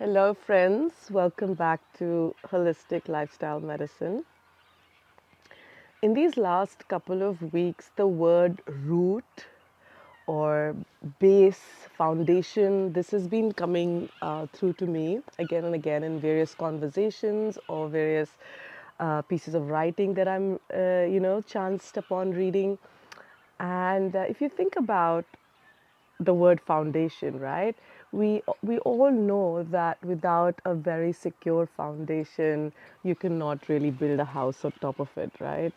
Hello, friends. Welcome back to Holistic Lifestyle Medicine. In these last couple of weeks, the word root or base, foundation, this has been coming through to me again and again in various conversations or various pieces of writing that I'm chanced upon reading. And if you think about the word foundation, right? We all know that without a very secure foundation, you cannot really build a house on top of it, right?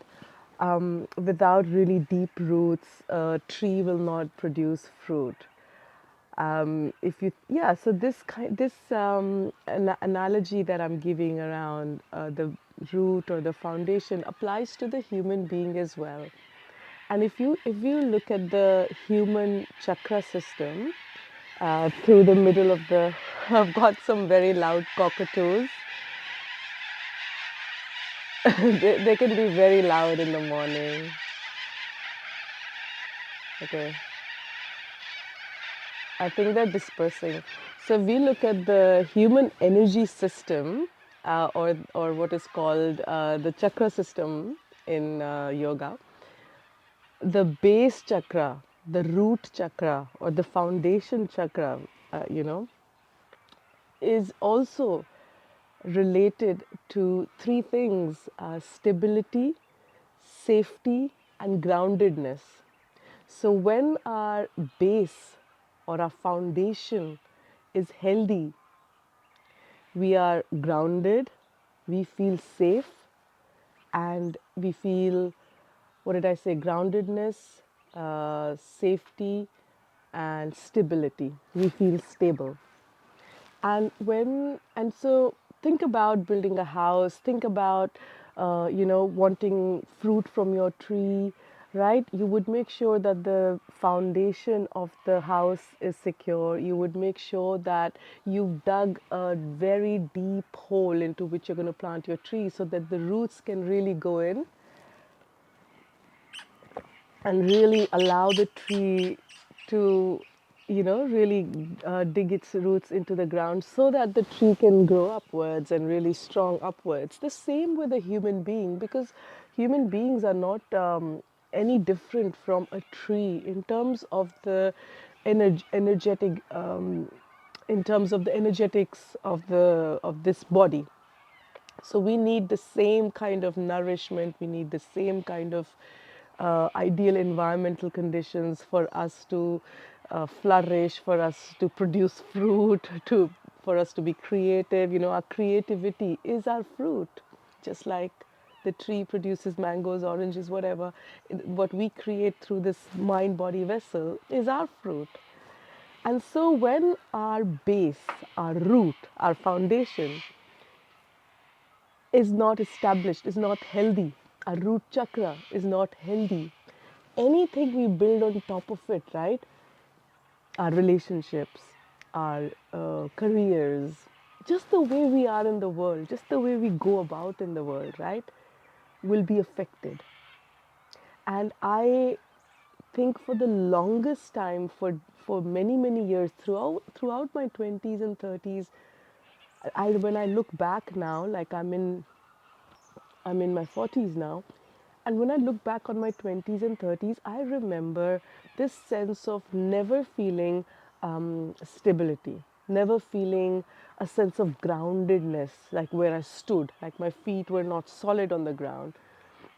Without really deep roots, a tree will not produce fruit. If you yeah, so this analogy that I'm giving around the root or the foundation applies to the human being as well. And if you look at the human chakra system, through the middle of the, I've got some very loud cockatoos. They can be very loud in the morning. Okay, I think they're dispersing. So we look at the human energy system, or what is called the chakra system in yoga. The base chakra, the root chakra, or the foundation chakra, you know, is also related to three things: stability, safety, and groundedness. So, when our base or our foundation is healthy, we are grounded, we feel safe, and we feel, what did I say, groundedness, safety, and stability. We feel stable. And so think about building a house, think about wanting fruit from your tree, right? You would make sure that the foundation of the house is secure. You would make sure that you've dug a very deep hole into which you're going to plant your tree so that the roots can really go in and really allow the tree to really dig its roots into the ground so that the tree can grow upwards and really strong upwards. The same with a human being, because human beings are not any different from a tree in terms of the energetic in terms of the energetics of this body. So we need the same kind of nourishment, we need the same kind of ideal environmental conditions for us to flourish, for us to produce fruit, for us to be creative. Our creativity is our fruit, just like the tree produces mangoes, oranges, whatever. What we create through this mind body vessel is our fruit. And so when our base, our root, our foundation is not established, is not healthy, our root chakra is not healthy, anything we build on top of it, right? Our relationships, our careers, just the way we are in the world, just the way we go about in the world, right, will be affected. And I think for the longest time, for many many years, throughout my 20s and 30s, I when I look back now, like I'm in my 40s now. And when I look back on my 20s and 30s, I remember this sense of never feeling stability, never feeling a sense of groundedness, like where I stood, like my feet were not solid on the ground.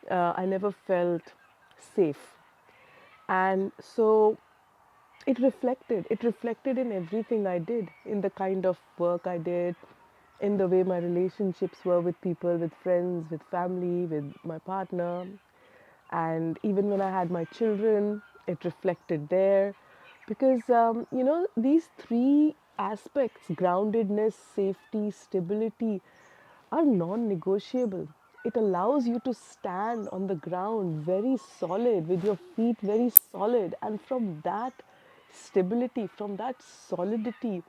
I never felt safe. And so it reflected in everything I did, in the kind of work I did, in the way my relationships were with people, with friends, with family, with my partner. And even when I had my children, it reflected there. Because these three aspects, groundedness, safety, stability, are non-negotiable. It allows you to stand on the ground very solid, with your feet very solid, and from that stability, from that solidity,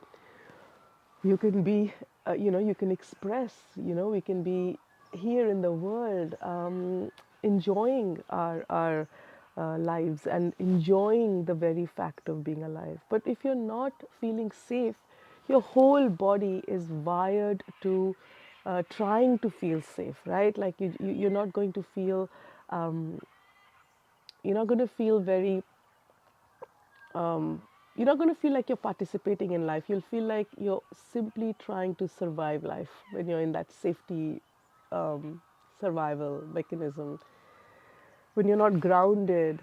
you can be, you can express, we can be here in the world, enjoying our lives and enjoying the very fact of being alive. But if you're not feeling safe, your whole body is wired to trying to feel safe, right? Like you're not going to feel, you're not going to feel very, you're not going to feel like you're participating in life. You'll feel like you're simply trying to survive life when you're in that safety survival mechanism. When you're not grounded,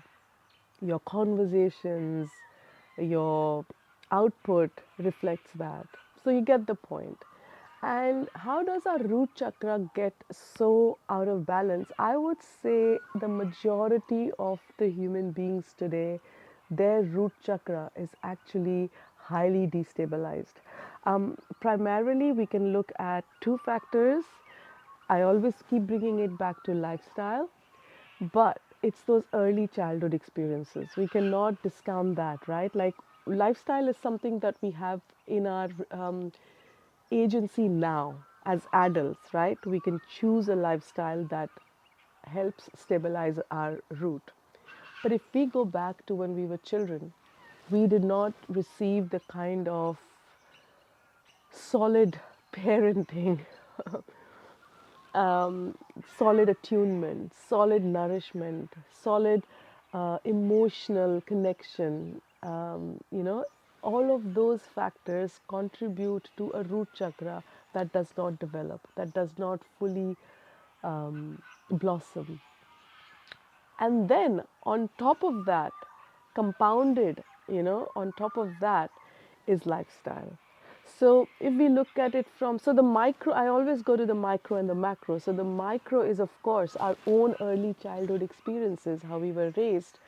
your conversations, your output reflects that. So you get the point. And how does our root chakra get so out of balance? I would say the majority of the human beings today, their root chakra is actually highly destabilized. Primarily, we can look at two factors. I always keep bringing it back to lifestyle, but it's those early childhood experiences. We cannot discount that, right? Like, lifestyle is something that we have in our agency now as adults, right? We can choose a lifestyle that helps stabilize our root. But if we go back to when we were children, we did not receive the kind of solid parenting, solid attunement, solid nourishment, solid emotional connection. All of those factors contribute to a root chakra that does not develop, that does not fully blossom. And then on top of that, compounded, on top of that is lifestyle. So if we look at it from, so the micro, I always go to the micro and the macro. So the micro is, of course, our own early childhood experiences, how we were raised.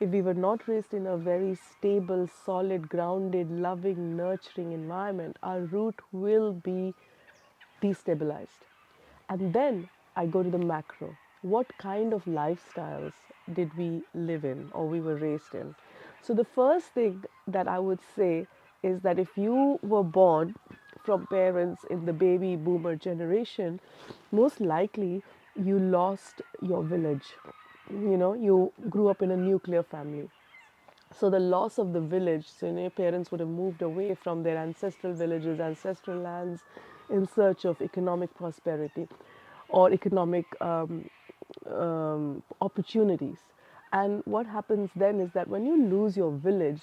If we were not raised in a very stable, solid, grounded, loving, nurturing environment, our root will be destabilized. And then I go to the macro. What kind of lifestyles did we live in or we were raised in? So, the first thing that I would say is that if you were born from parents in the baby boomer generation, most likely you lost your village. You grew up in a nuclear family. So the loss of the village, so your parents would have moved away from their ancestral villages, ancestral lands, in search of economic prosperity or economic opportunities. And what happens then is that when you lose your village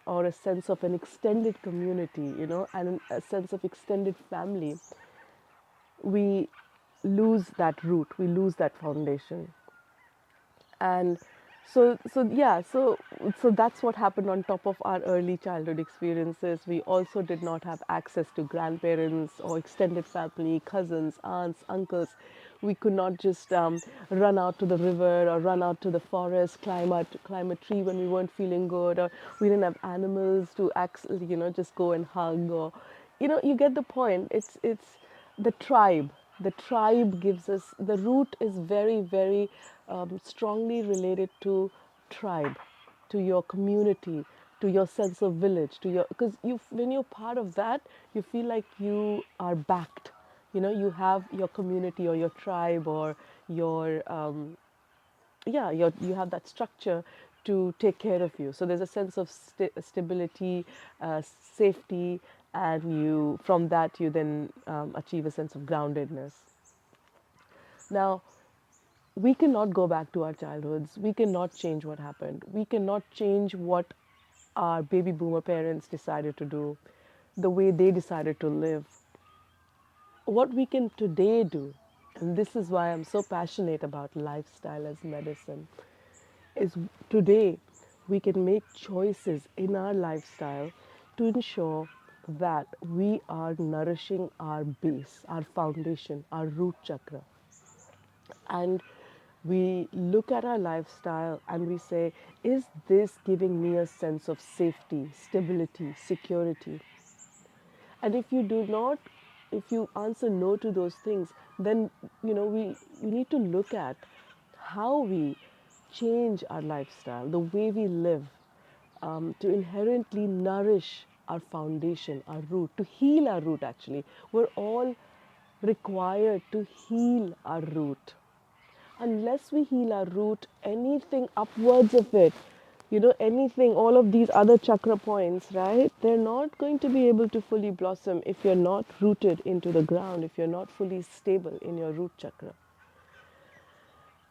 or a sense of an extended community, and a sense of extended family, we lose that root, we lose that foundation. And so that's what happened on top of our early childhood experiences. We also did not have access to grandparents or extended family, cousins, aunts, uncles. We could not just run out to the river or run out to the forest, climb a tree when we weren't feeling good, or we didn't have animals to just go and hug, or you get the point. It's the tribe. The tribe gives us, the root is very, very strongly related to tribe, to your community, to your sense of village, to your, because when you're part of that, you feel like you are backed. You have your community or your tribe or your you have that structure to take care of you. So there's a sense of stability, safety, and you, from that you then achieve a sense of groundedness. Now, we cannot go back to our childhoods. We cannot change what happened. We cannot change what our baby boomer parents decided to do, the way they decided to live. What we can today do, and this is why I'm so passionate about lifestyle as medicine, is today we can make choices in our lifestyle to ensure that we are nourishing our base, our foundation, our root chakra. And we look at our lifestyle and we say, is this giving me a sense of safety, stability, security? And if you do not, if you answer no to those things, then we need to look at how we change our lifestyle, the way we live, to inherently nourish our foundation, our root, to heal our root. Actually, we're all required to heal our root. Unless we heal our root, anything upwards of it Anything, all of these other chakra points, right? They're not going to be able to fully blossom if you're not rooted into the ground, if you're not fully stable in your root chakra.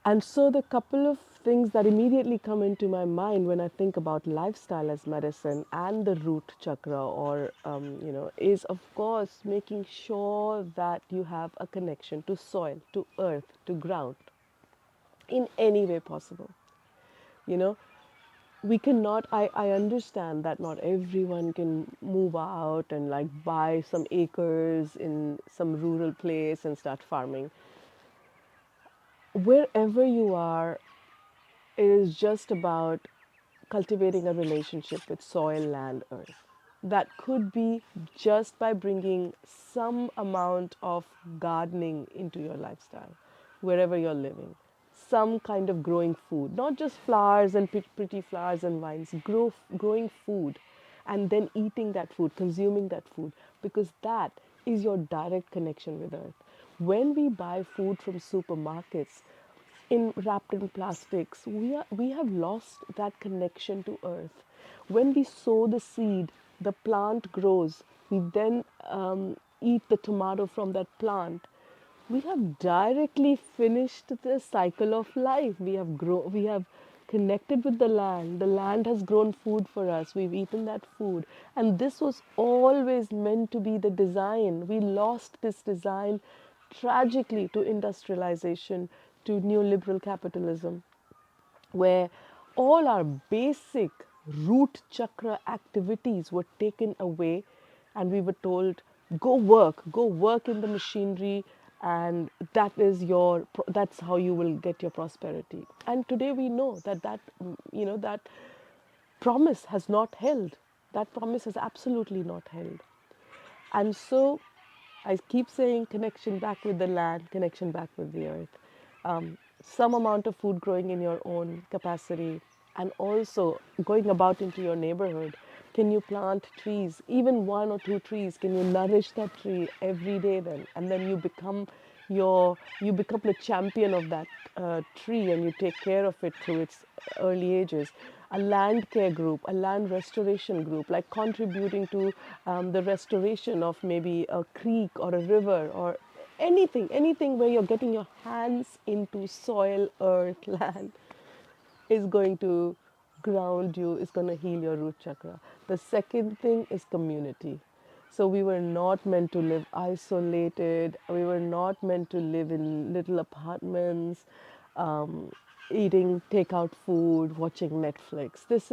And so, the couple of things that immediately come into my mind when I think about lifestyle as medicine and the root chakra, is of course making sure that you have a connection to soil, to earth, to ground in any way possible. You know, we cannot, I understand that not everyone can move out and like buy some acres in some rural place and start farming. Wherever you are, it is just about cultivating a relationship with soil, land, earth. That could be just by bringing some amount of gardening into your lifestyle, wherever you're living. Some kind of growing food, not just flowers and pretty flowers and vines, growing food and then eating that food, consuming that food, because that is your direct connection with earth. When we buy food from supermarkets, wrapped in plastics, we have lost that connection to earth. When we sow the seed, the plant grows. We then eat the tomato from that plant. We have directly finished the cycle of life. We have connected with the land. The land has grown food for us. We've eaten that food. And this was always meant to be the design. We lost this design tragically to industrialization, to neoliberal capitalism, where all our basic root chakra activities were taken away, and we were told, go work in the machinery, and that's how you will get your prosperity. And today we know that promise has not held. That promise has absolutely not held. And so I keep saying connection back with the land, connection back with the earth. Some amount of food growing in your own capacity, and also going about into your neighborhood. Can you plant trees, even one or two trees? Can you nourish that tree every day then? And then you become the champion of that tree, and you take care of it through its early ages. A land care group, a land restoration group, like contributing to the restoration of maybe a creek or a river or anything where you're getting your hands into soil, earth, land, is going to ground you, is going to heal your root chakra. The second thing is community. So we were not meant to live isolated. We were not meant to live in little apartments, um, eating takeout food, watching Netflix. This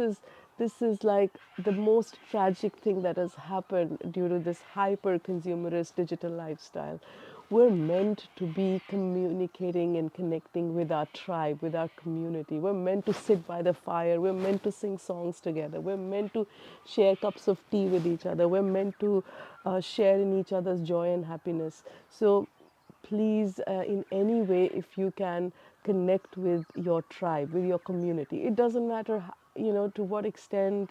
is like the most tragic thing that has happened due to this hyper consumerist digital lifestyle. We're meant to be communicating and connecting with our tribe, with our community. We're meant to sit by the fire. We're meant to sing songs together. We're meant to share cups of tea with each other. We're meant to share in each other's joy and happiness. So please, in any way, if you can, connect with your tribe, with your community. It doesn't matter to what extent.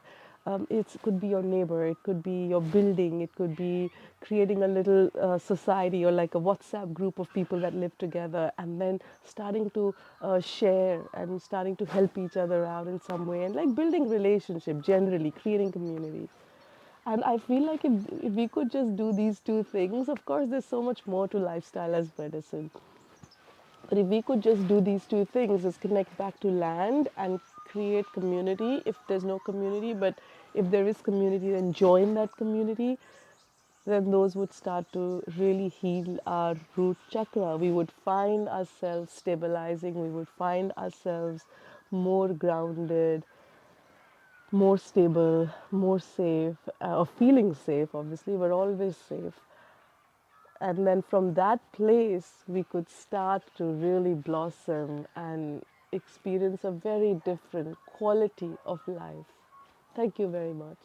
It could be your neighbor, it could be your building, it could be creating a little society or like a WhatsApp group of people that live together, and then starting to share and starting to help each other out in some way, and like building relationship, generally creating community. And I feel like if we could just do these two things, of course, there's so much more to lifestyle as medicine. But if we could just do these two things, is connect back to land and create community if there's no community, but if there is community, then join that community, then those would start to really heal our root chakra. We would find ourselves stabilizing, we would find ourselves more grounded, more stable, more safe, or feeling safe. Obviously, we're always safe. And then from that place, we could start to really blossom and experience a very different quality of life. Thank you very much.